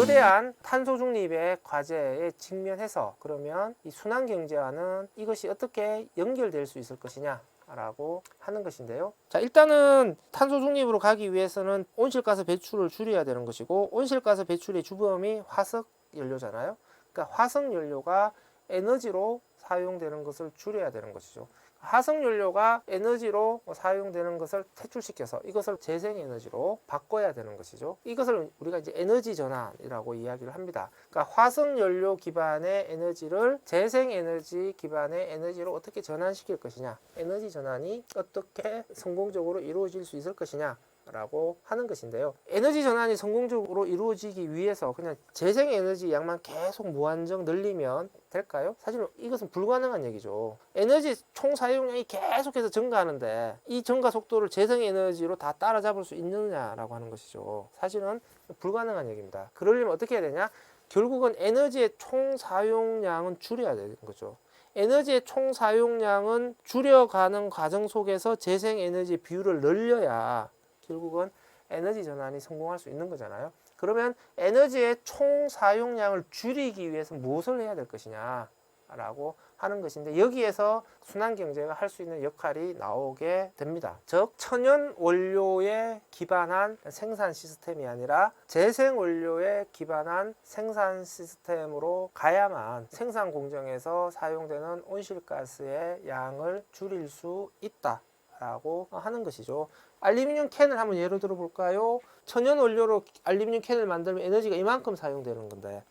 거대한 탄소 중립의 과제에 직면해서 그러면 이 순환 경제와는 이것이 어떻게 연결될 수 있을 것이냐 라고 하는 것인데요. 자, 일단은 탄소 중립으로 가기 위해서는 온실가스 배출을 줄여야 되는 것이고, 온실가스 배출의 주범이 화석 연료잖아요. 그러니까 화석 연료가 에너지로 사용되는 것을 줄여야 되는 것이죠. 화석 연료가 에너지로 사용되는 것을 퇴출시켜서 이것을 재생에너지로 바꿔야 되는 것이죠. 이것을 우리가 이제 에너지 전환이라고 이야기를 합니다. 그러니까 화석 연료 기반의 에너지를 재생에너지 기반의 에너지로 어떻게 전환시킬 것이냐, 에너지 전환이 어떻게 성공적으로 이루어질 수 있을 것이냐 라고 하는 것인데요. 에너지 전환이 성공적으로 이루어지기 위해서 그냥 재생에너지 양만 계속 무한정 늘리면 될까요? 사실 이것은 불가능한 얘기죠. 에너지 총 사용량이 계속해서 증가하는데 이 증가 속도를 재생에너지로 다 따라잡을 수 있느냐라고 하는 것이죠. 사실은 불가능한 얘기입니다. 그러려면 어떻게 해야 되냐? 결국은 에너지의 총 사용량은 줄여야 되는 거죠. 에너지의 총 사용량은 줄여가는 과정 속에서 재생에너지 비율을 늘려야 결국은 에너지 전환이 성공할 수 있는 거잖아요. 그러면 에너지의 총 사용량을 줄이기 위해서 무엇을 해야 될 것이냐 라고 하는 것인데, 여기에서 순환경제가 할 수 있는 역할이 나오게 됩니다. 즉 천연 원료에 기반한 생산 시스템이 아니라 재생 원료에 기반한 생산 시스템으로 가야만 생산 공정에서 사용되는 온실가스의 양을 줄일 수 있다 라고 하는 것이죠. 알루미늄 캔을 한번 예로 들어 볼까요? 천연 원료로 알루미늄 캔을 만들면 에너지가 이만큼 사용되는 건데,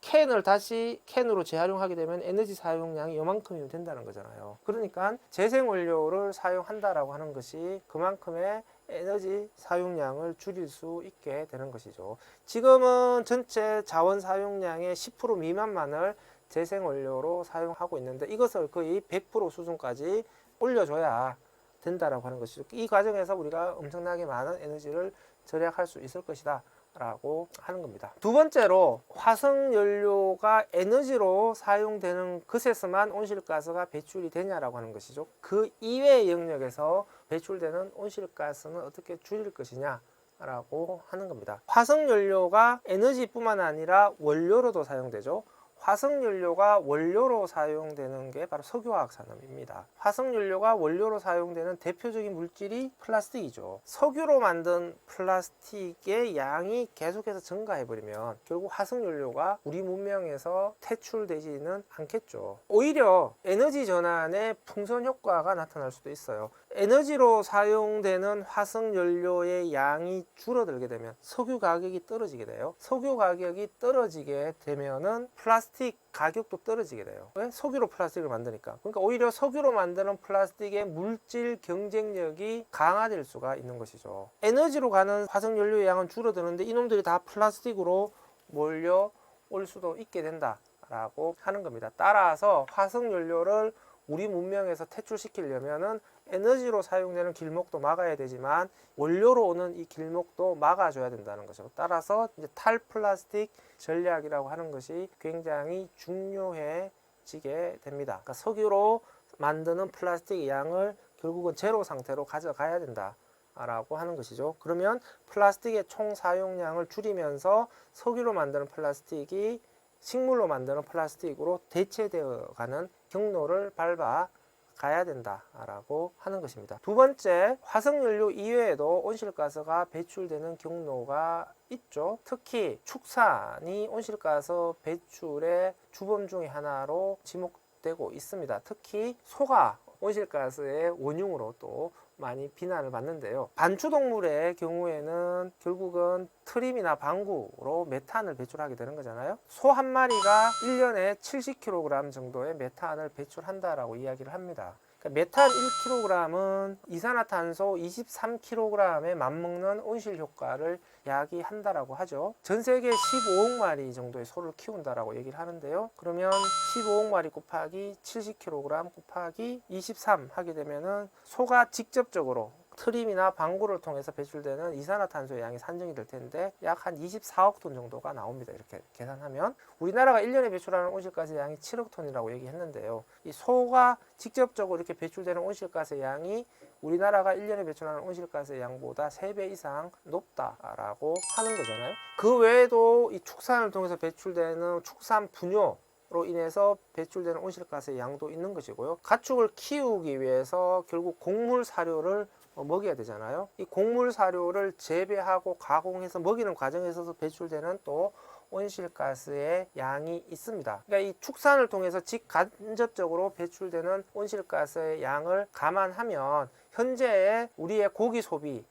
캔을 다시 캔으로 재활용하게 되면 에너지 사용량이 이만큼이면 된다는 거잖아요. 그러니까 재생 원료를 사용한다라고 하는 것이 그만큼의 에너지 사용량을 줄일 수 있게 되는 것이죠. 지금은 전체 자원 사용량의 10% 미만만을 재생 원료로 사용하고 있는데, 이것을 거의 100% 수준까지 올려줘야 된다라고 하는 것이죠. 이 과정에서 우리가 엄청나게 많은 에너지를 절약할 수 있을 것이다 라고 하는 겁니다. 두 번째로, 화석연료가 에너지로 사용되는 것에서만 온실가스가 배출이 되냐라고 하는 것이죠. 그 이외의 영역에서 배출되는 온실가스는 어떻게 줄일 것이냐 라고 하는 겁니다. 화석연료가 에너지뿐만 아니라 원료로도 사용되죠. 화석연료가 원료로 사용되는 게 바로 석유화학 산업입니다. 화석연료가 원료로 사용되는 대표적인 물질이 플라스틱이죠. 석유로 만든 플라스틱의 양이 계속해서 증가해버리면 결국 화석연료가 우리 문명에서 퇴출되지는 않겠죠. 오히려 에너지 전환에 풍선 효과가 나타날 수도 있어요. 에너지로 사용되는 화석연료의 양이 줄어들게 되면 석유 가격이 떨어지게 돼요. 석유 가격이 떨어지게 되면은 플라스틱 가격도 떨어지게 돼요. 왜? 석유로 플라스틱을 만드니까. 그러니까 오히려 석유로 만드는 플라스틱의 물질 경쟁력이 강화될 수가 있는 것이죠. 에너지로 가는 화석연료의 양은 줄어드는데 이놈들이 다 플라스틱으로 몰려올 수도 있게 된다라고 하는 겁니다. 따라서 화석연료를 우리 문명에서 퇴출시키려면은 에너지로 사용되는 길목도 막아야 되지만 원료로 오는 이 길목도 막아줘야 된다는 거죠. 따라서 이제 탈플라스틱 전략이라고 하는 것이 굉장히 중요해지게 됩니다. 그러니까 석유로 만드는 플라스틱의 양을 결국은 제로 상태로 가져가야 된다 라고 하는 것이죠. 그러면 플라스틱의 총 사용량을 줄이면서 석유로 만드는 플라스틱이 식물로 만드는 플라스틱으로 대체되어 가는 경로를 밟아 가야 된다라고 하는 것입니다. 두 번째, 화석연료 이외에도 온실가스가 배출되는 경로가 있죠. 특히 축산이 온실가스 배출의 주범 중에 하나로 지목되고 있습니다. 특히 소가 온실가스의 원흉으로 또 많이 비난을 받는데요. 반추동물의 경우에는 결국은 트림이나 방구로 메탄을 배출하게 되는 거잖아요. 소 한 마리가 1년에 70kg 정도의 메탄을 배출한다라고 이야기를 합니다. 그러니까 메탄 1kg은 이산화탄소 23kg에 맞먹는 온실 효과를 야기한다라고 하죠. 전 세계 15억 마리 정도의 소를 키운다라고 얘기를 하는데요. 그러면 15억 마리 곱하기 70kg 곱하기 23 하게 되면은 소가 직접적으로 트림이나 방구를 통해서 배출되는 이산화탄소의 양이 산정이 될 텐데 약 한 24억 톤 정도가 나옵니다. 이렇게 계산하면 우리나라가 1년에 배출하는 온실가스 양이 7억 톤이라고 얘기했는데요. 이 소가 직접적으로 이렇게 배출되는 온실가스 양이 우리나라가 1년에 배출하는 온실가스 양보다 3배 이상 높다라고 하는 거잖아요. 그 외에도 이 축산을 통해서 배출되는 축산 분뇨 로 인해서 배출되는 온실가스의 양도 있는 것이고요. 가축을 키우기 위해서 결국 곡물 사료를 먹여야 되잖아요. 이 곡물 사료를 재배하고 가공해서 먹이는 과정에서 배출되는 또 온실가스의 양이 있습니다. 그러니까 이 축산을 통해서 직간접적으로 배출되는 온실가스의 양을 감안하면 현재의 우리의 고기 소비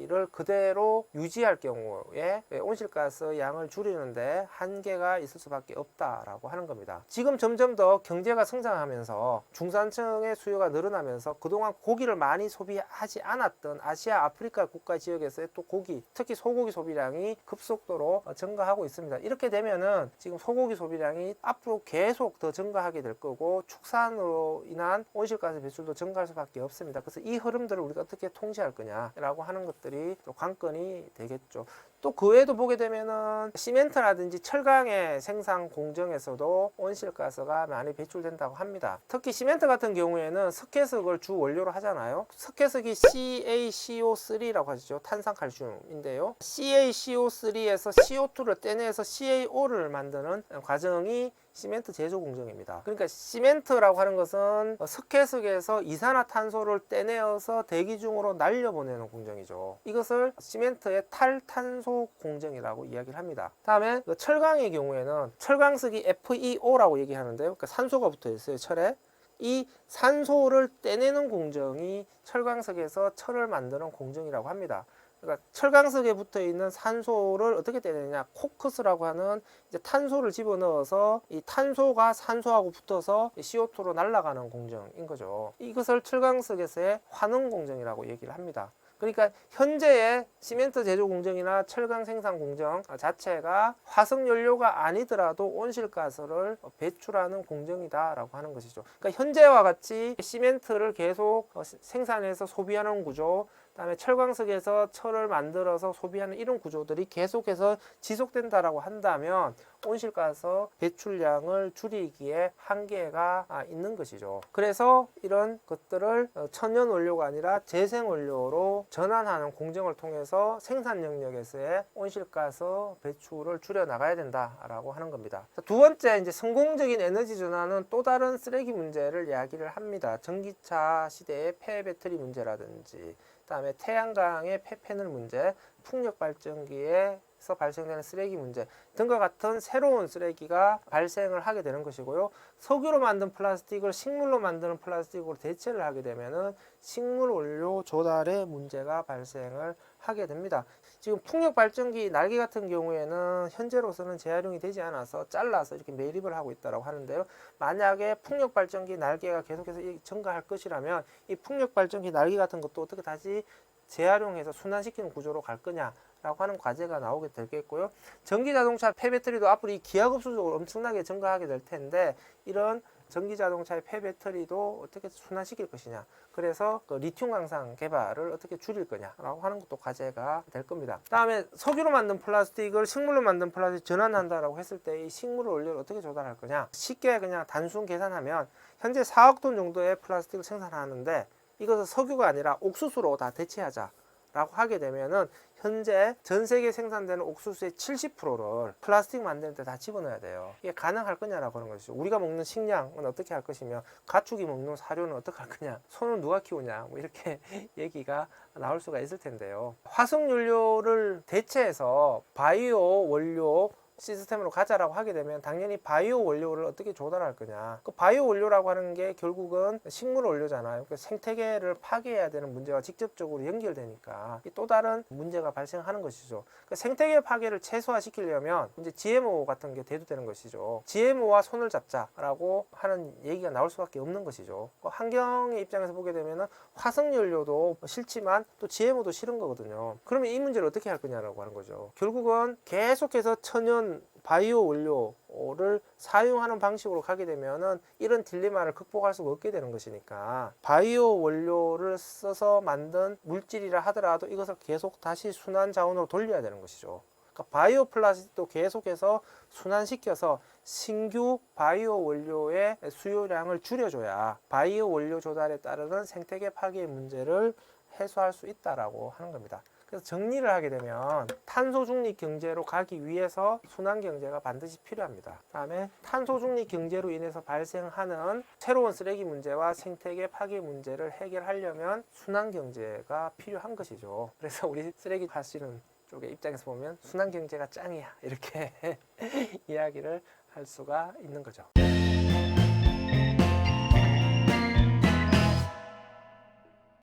를 그대로 유지할 경우에 온실가스 양을 줄이는데 한계가 있을 수밖에 없다라고 하는 겁니다. 지금 점점 더 경제가 성장하면서 중산층의 수요가 늘어나면서 그동안 고기를 많이 소비하지 않았던 아시아, 아프리카 국가 지역에서의 또 고기, 특히 소고기 소비량이 급속도로 증가하고 있습니다. 이렇게 되면은 지금 소고기 소비량이 앞으로 계속 더 증가하게 될 거고 축산으로 인한 온실가스 배출도 증가할 수밖에 없습니다. 그래서 이 흐름들을 우리가 어떻게 통제할 거냐라고 하는 것들이 또 관건이 되겠죠. 또 그 외에도 보게 되면은 시멘트라든지 철강의 생산 공정에서도 온실가스가 많이 배출된다고 합니다. 특히 시멘트 같은 경우에는 석회석을 주 원료로 하잖아요. 석회석이 CaCO3라고 하죠. 탄산칼슘인데요. CaCO3에서 CO2를 떼내서 CaO를 만드는 과정이 시멘트 제조 공정입니다. 그러니까 시멘트라고 하는 것은 석회석에서 이산화탄소를 떼내어서 대기 중으로 날려보내는 공정이죠. 이것을 시멘트의 탈탄소 공정이라고 이야기를 합니다. 다음에 철강의 경우에는 철강석이 FeO라고 얘기하는데요. 그러니까 산소가 붙어 있어요, 철에. 이 산소를 떼내는 공정이 철강석에서 철을 만드는 공정이라고 합니다. 그러니까 철강석에 붙어 있는 산소를 어떻게 떼내느냐, 코크스라고 하는 이제 탄소를 집어넣어서 이 탄소가 산소하고 붙어서 CO2로 날아가는 공정인 거죠. 이것을 철강석에서의 환원 공정이라고 얘기를 합니다. 그러니까 현재의 시멘트 제조 공정이나 철강 생산 공정 자체가 화석 연료가 아니더라도 온실가스를 배출하는 공정이다라고 하는 것이죠. 그러니까 현재와 같이 시멘트를 계속 생산해서 소비하는 구조, 그다음에 철광석에서 철을 만들어서 소비하는 이런 구조들이 계속해서 지속된다라고 한다면 온실가스 배출량을 줄이기에 한계가 있는 것이죠. 그래서 이런 것들을 천연 원료가 아니라 재생 원료로 전환하는 공정을 통해서 생산 영역에서의 온실가스 배출을 줄여 나가야 된다라고 하는 겁니다. 두 번째, 이제 성공적인 에너지 전환은 또 다른 쓰레기 문제를 이야기를 합니다. 전기차 시대의 폐 배터리 문제라든지, 그다음에 태양광의 폐패널 문제, 풍력 발전기에서 발생되는 쓰레기 문제 등과 같은 새로운 쓰레기가 발생을 하게 되는 것이고요. 석유로 만든 플라스틱을 식물로 만드는 플라스틱으로 대체를 하게 되면은 식물 원료 조달의 문제가 발생을 하게 됩니다. 지금 풍력 발전기 날개 같은 경우에는 현재로서는 재활용이 되지 않아서 잘라서 이렇게 매립을 하고 있다고 하는데요. 만약에 풍력 발전기 날개가 계속해서 증가할 것이라면 이 풍력 발전기 날개 같은 것도 어떻게 다시 재활용해서 순환시키는 구조로 갈 거냐라고 하는 과제가 나오게 되겠고요. 전기자동차 폐배터리도 앞으로 이 기하급수적으로 엄청나게 증가하게 될 텐데 이런 전기자동차의 폐배터리도 어떻게 순환시킬 것이냐, 그래서 그 리튬 강산 개발을 어떻게 줄일 거냐라고 하는 것도 과제가 될 겁니다. 다음에 석유로 만든 플라스틱을 식물로 만든 플라스틱 전환한다라고 했을 때 이 식물 원료를 어떻게 조달할 거냐, 쉽게 그냥 단순 계산하면 현재 4억 톤 정도의 플라스틱을 생산하는데 이것을 석유가 아니라 옥수수로 다 대체하자 라고 하게 되면은 현재 전 세계 생산되는 옥수수의 70%를 플라스틱 만드는 데 다 집어넣어야 돼요. 이게 가능할 거냐라고 하는 것이죠. 우리가 먹는 식량은 어떻게 할 것이며 가축이 먹는 사료는 어떻게 할 거냐, 소는 누가 키우냐, 뭐 이렇게 얘기가 나올 수가 있을 텐데요. 화석 연료를 대체해서 바이오 원료 시스템으로 가자라고 하게 되면 당연히 바이오 원료를 어떻게 조달할 거냐. 그 바이오 원료라고 하는 게 결국은 식물 원료잖아요. 그 생태계를 파괴해야 되는 문제와 직접적으로 연결되니까 또 다른 문제가 발생하는 것이죠. 그 생태계 파괴를 최소화시키려면 이제 GMO 같은 게 대두되는 것이죠. GMO와 손을 잡자라고 하는 얘기가 나올 수밖에 없는 것이죠. 환경의 입장에서 보게 되면은 화석 연료도 싫지만 또 GMO도 싫은 거거든요. 그러면 이 문제를 어떻게 할 거냐라고 하는 거죠. 결국은 계속해서 천연 이런 바이오 원료를 사용하는 방식으로 가게 되면은 이런 딜레마를 극복할 수가 없게 되는 것이니까, 바이오 원료를 써서 만든 물질이라 하더라도 이것을 계속 다시 순환 자원으로 돌려야 되는 것이죠. 그러니까 바이오 플라스틱도 계속해서 순환시켜서 신규 바이오 원료의 수요량을 줄여줘야 바이오 원료 조달에 따르는 생태계 파괴 문제를 해소할 수 있다라고 하는 겁니다. 그래서 정리를 하게 되면 탄소 중립 경제로 가기 위해서 순환 경제가 반드시 필요합니다. 다음에 탄소 중립 경제로 인해서 발생하는 새로운 쓰레기 문제와 생태계 파괴 문제를 해결하려면 순환 경제가 필요한 것이죠. 그래서 우리 쓰레기 하시는 쪽의 입장에서 보면 순환 경제가 짱이야, 이렇게 이야기를 할 수가 있는 거죠.